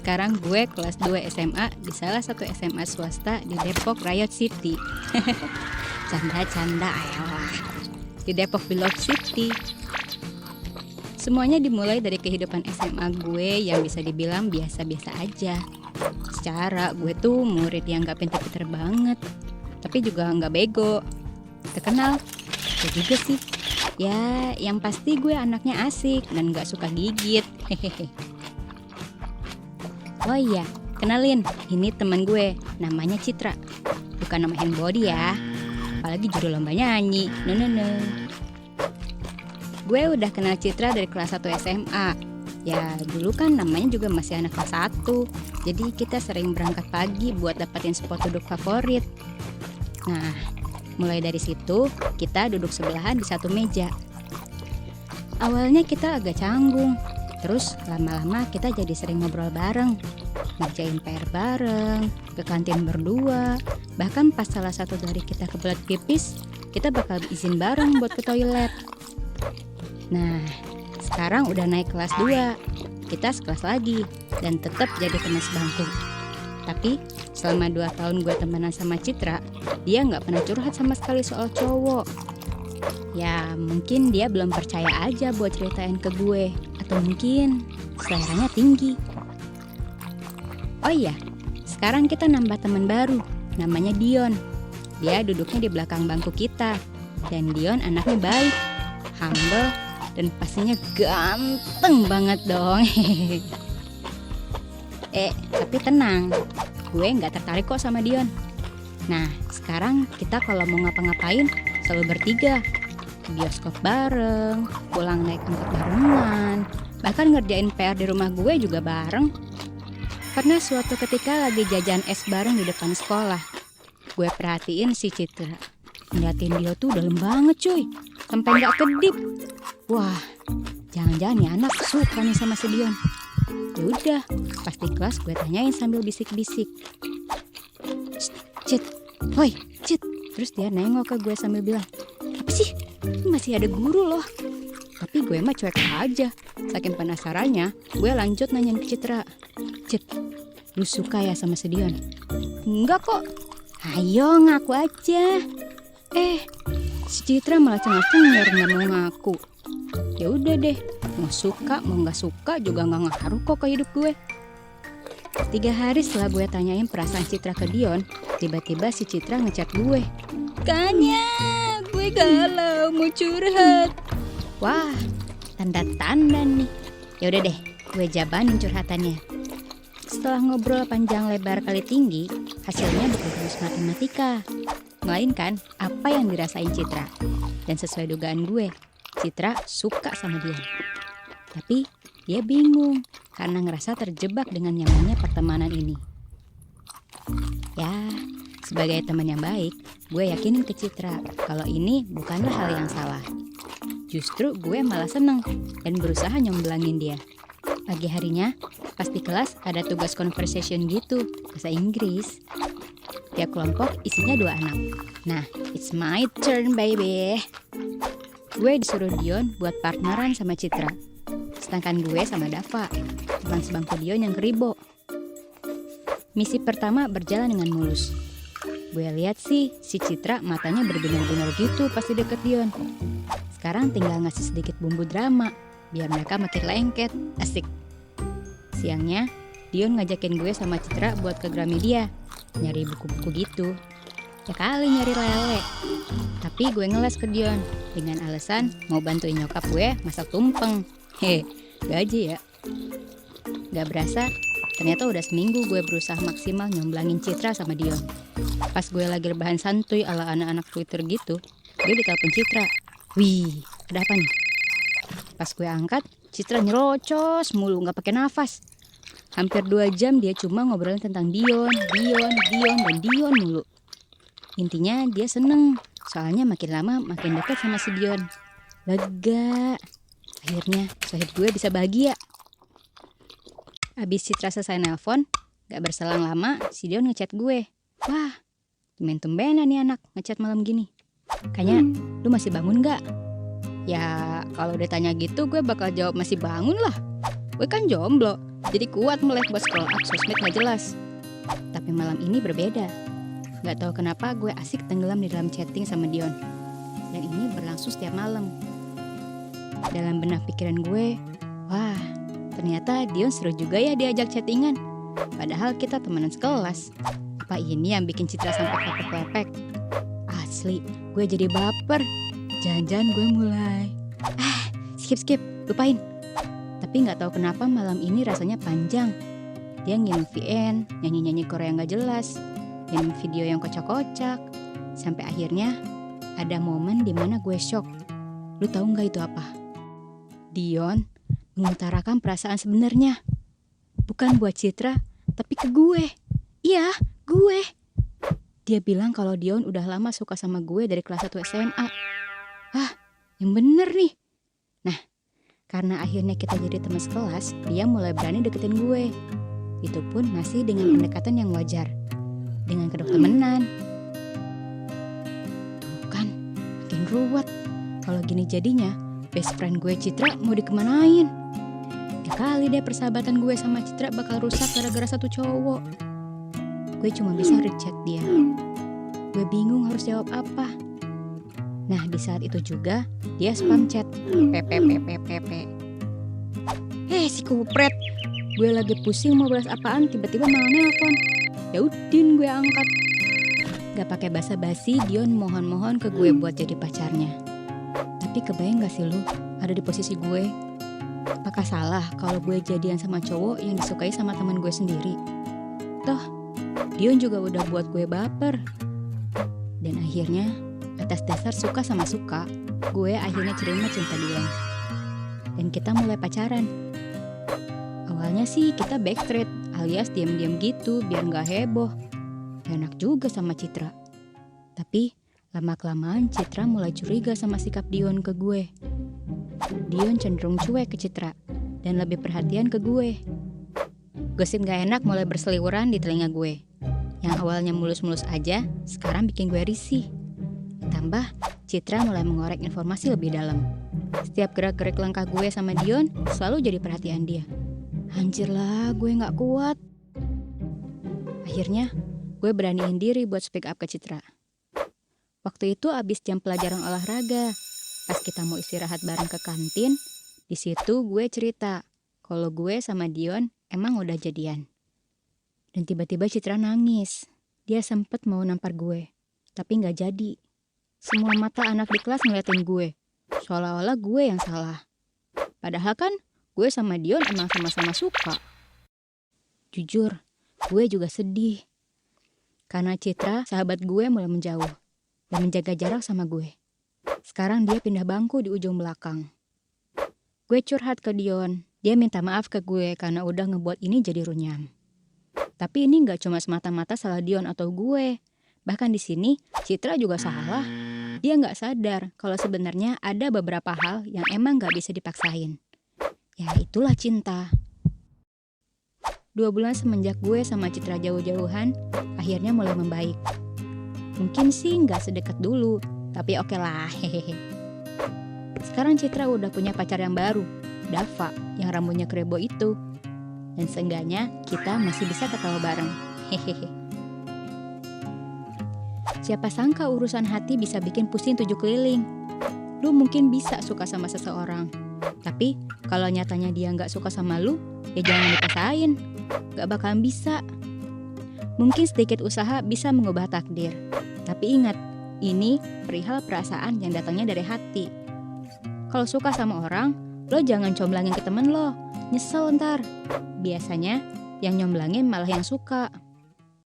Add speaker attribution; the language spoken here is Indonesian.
Speaker 1: Sekarang gue kelas 2 SMA di salah satu SMA swasta di Depok Riot City. Canda-canda ayolah. Di Depok Beloved City. Semuanya dimulai dari kehidupan SMA gue yang bisa dibilang biasa-biasa aja. Secara gue tuh murid yang gak pinter-pinter banget, tapi juga gak bego. Terkenal, ya juga sih. Ya, yang pasti gue anaknya asik dan gak suka gigit. Hehehe. Oh iya, kenalin, ini teman gue, namanya Citra. Bukan nama handbody ya, apalagi juru lomba nyanyi. No. Gue udah kenal Citra dari kelas 1 SMA. Ya, dulu kan namanya juga masih anak kelas 1. Jadi kita sering berangkat pagi buat dapetin spot duduk favorit. Nah, mulai dari situ, kita duduk sebelahan di satu meja. Awalnya kita agak canggung, terus lama-lama kita jadi sering ngobrol bareng, ngerjain PR bareng, ke kantin berdua. Bahkan pas salah satu dari kita kebelet pipis, kita bakal izin bareng buat ke toilet. Nah, sekarang udah naik kelas 2, kita sekelas lagi, dan tetap jadi teman sebangku. Tapi selama 2 tahun gue temenan sama Citra, dia gak pernah curhat sama sekali soal cowok. Ya mungkin dia belum percaya aja buat ceritain ke gue, atau mungkin seleranya tinggi. Oh iya, sekarang kita nambah teman baru, namanya Dion. Dia duduknya di belakang bangku kita, dan Dion anaknya baik, humble, dan pastinya ganteng banget dong. Tapi tenang, gue gak tertarik kok sama Dion. Nah, sekarang kita kalau mau ngapa-ngapain selalu bertiga. Bioskop bareng, pulang naik angkot barengan, bahkan ngerjain PR di rumah gue juga bareng. Karena suatu ketika lagi jajan es bareng di depan sekolah, gue perhatiin si Citra. Ngeliatin dia tuh dalam banget cuy, sampai gak kedip. Wah, jangan-jangan nih anak suka nih sama si Dion. Yaudah, pas di kelas gue tanyain sambil bisik-bisik. Cit, woi Cit. Terus dia nengok ke gue sambil bilang, apa sih? Masih ada guru loh. Tapi gue mah cuek aja. Saking penasarannya, gue lanjut nanyain ke Citra. Cit, lu suka ya sama si Dion? Enggak kok. Ayo ngaku aja. Si Citra malah cengar-cengir nggak mau ngaku. Ya udah deh, mau suka mau nggak suka juga nggak ngaruh kok ke hidup gue. 3 hari setelah gue tanyain perasaan Citra ke Dion, tiba-tiba si Citra ngechat gue. Kanya, gue galau mau curhat. Wah, tanda-tanda nih. Ya udah deh, gue jabanin curhatannya. Setelah ngobrol panjang lebar kali tinggi, hasilnya bukan rumus matematika, melainkan apa yang dirasain Citra. Dan sesuai dugaan gue, Citra suka sama dia. Tapi dia bingung karena ngerasa terjebak dengan nyamannya pertemanan ini. Ya, sebagai teman yang baik, gue yakinin ke Citra kalau ini bukanlah hal yang salah. Justru gue malah seneng dan berusaha nyomblangin dia. Pagi harinya, pas di kelas ada tugas conversation gitu, bahasa Inggris. Tiap kelompok isinya 2 anak. Nah, it's my turn baby. Gue disuruh Dion buat partneran sama Citra. Sedangkan gue sama Dava, teman sebangku Dion yang keribo. Misi pertama berjalan dengan mulus. Gue lihat sih, si Citra matanya berbinar-binar gitu pas di deket Dion. Sekarang tinggal ngasih sedikit bumbu drama, biar mereka makin lengket, asik. Siangnya, Dion ngajakin gue sama Citra buat ke Gramedia, nyari buku-buku gitu. Ya kali nyari lele. Tapi gue ngeles ke Dion, dengan alasan mau bantuin nyokap gue masak tumpeng. Gaji ya. Gak berasa, ternyata udah seminggu gue berusaha maksimal nyomblangin Citra sama Dion. Pas gue lagi rebahan santuy ala anak-anak Twitter gitu, gue ditelepon Citra. Wih, ada apa nih? Pas gue angkat, Citra nyerocos mulu, gak pakai nafas. Hampir 2 jam dia cuma ngobrolin tentang Dion, dan Dion mulu. Intinya dia seneng, soalnya makin lama makin dekat sama si Dion. Lega. Akhirnya sohib gue bisa bahagia. Abis Citra selesai nelpon, gak berselang lama si Dion ngechat gue. Wah, tumben-tumbenan nih anak ngechat malam gini. Kayaknya lu masih bangun gak? Ya kalau ditanya gitu gue bakal jawab masih bangun lah. Gue kan jomblo, Jadi kuat melek buat scroll up sosmed gak jelas. Tapi malam ini berbeda. Gak tahu kenapa gue asik tenggelam di dalam chatting sama Dion. Dan ini berlangsung setiap malam. Dalam benak pikiran gue, wah ternyata Dion seru juga ya diajak chattingan. Padahal kita temenan sekelas. Apa ini yang bikin Citra sampai klepek-klepek? Asli, gue jadi baper. Jangan-jangan gue mulai. Skip, lupain. Tapi gak tahu kenapa malam ini rasanya panjang. Dia ngirim VN, nyanyi-nyanyi Korea gak jelas, ngirim video yang kocak-kocak. Sampai akhirnya ada momen dimana gue shock. Lu tahu gak itu apa? Dion mengutarakan perasaan sebenarnya. Bukan buat Citra, tapi ke gue. Iya, gue. Dia bilang kalau Dion udah lama suka sama gue dari kelas 1 SMA. Yang bener nih. Nah, karena akhirnya kita jadi teman sekelas, dia mulai berani deketin gue. Itu pun masih dengan pendekatan yang wajar, dengan kedok temenan. Tuh kan, makin ruwet. Kalau gini jadinya, best friend gue Citra mau dikemanain? Ya kali deh persahabatan gue sama Citra bakal rusak gara-gara satu cowok. Gue cuma bisa rechat dia. Gue bingung harus jawab apa. Nah di saat itu juga dia spam chat PPPPPP. Si kupret, gue lagi pusing mau balas apaan tiba-tiba malah nelpon. Yaudin gue angkat. Gak pakai basa-basi Dion mohon-mohon ke gue buat jadi pacarnya. Tapi kebayang gak sih lu ada di posisi gue? Apakah salah kalau gue jadian sama cowok yang disukai sama teman gue sendiri? Toh Dion juga udah buat gue baper. Dan akhirnya atas dasar suka sama suka, gue akhirnya terima cinta Dion. Dan kita mulai pacaran. Awalnya sih kita backstreet alias diam-diam gitu biar gak heboh. Enak juga sama Citra. Tapi lama-kelamaan Citra mulai curiga sama sikap Dion ke gue. Dion cenderung cuek ke Citra dan lebih perhatian ke gue. Gosip gak enak mulai berseliweran di telinga gue. Yang awalnya mulus-mulus aja, sekarang bikin gue risih. Tambah, Citra mulai mengorek informasi lebih dalam. Setiap gerak-gerik langkah gue sama Dion selalu jadi perhatian dia. Anjir lah, gue gak kuat. Akhirnya, gue beraniin diri buat speak up ke Citra. Waktu itu abis jam pelajaran olahraga. Pas kita mau istirahat bareng ke kantin, di situ gue cerita kalau gue sama Dion emang udah jadian. Dan tiba-tiba Citra nangis. Dia sempet mau nampar gue, tapi gak jadi. Semua mata anak di kelas ngeliatin gue, seolah-olah gue yang salah. Padahal kan gue sama Dion emang sama-sama suka. Jujur, gue juga sedih. Karena Citra, sahabat gue mulai menjauh dan menjaga jarak sama gue. Sekarang dia pindah bangku di ujung belakang. Gue curhat ke Dion. Dia minta maaf ke gue karena udah ngebuat ini jadi runyam. Tapi ini gak cuma semata-mata salah Dion atau gue. Bahkan di sini Citra juga salah. Dia gak sadar kalau sebenarnya ada beberapa hal yang emang gak bisa dipaksain. Ya itulah cinta. 2 bulan semenjak gue sama Citra jauh-jauhan, akhirnya mulai membaik. Mungkin sih gak sedekat dulu, tapi oke lah, hehehe. Sekarang Citra udah punya pacar yang baru, Dava, yang rambutnya krebo itu. Dan seenggaknya kita masih bisa ketawa bareng, hehehe. Siapa sangka urusan hati bisa bikin pusing 7 keliling. Lu mungkin bisa suka sama seseorang, tapi kalau nyatanya dia gak suka sama lu, ya jangan dipaksain. Gak bakalan bisa. Mungkin sedikit usaha bisa mengubah takdir. Tapi ingat, ini perihal perasaan yang datangnya dari hati. Kalau suka sama orang, lo jangan comblangin ke temen lo. Nyesel ntar. Biasanya yang nyomblangin malah yang suka.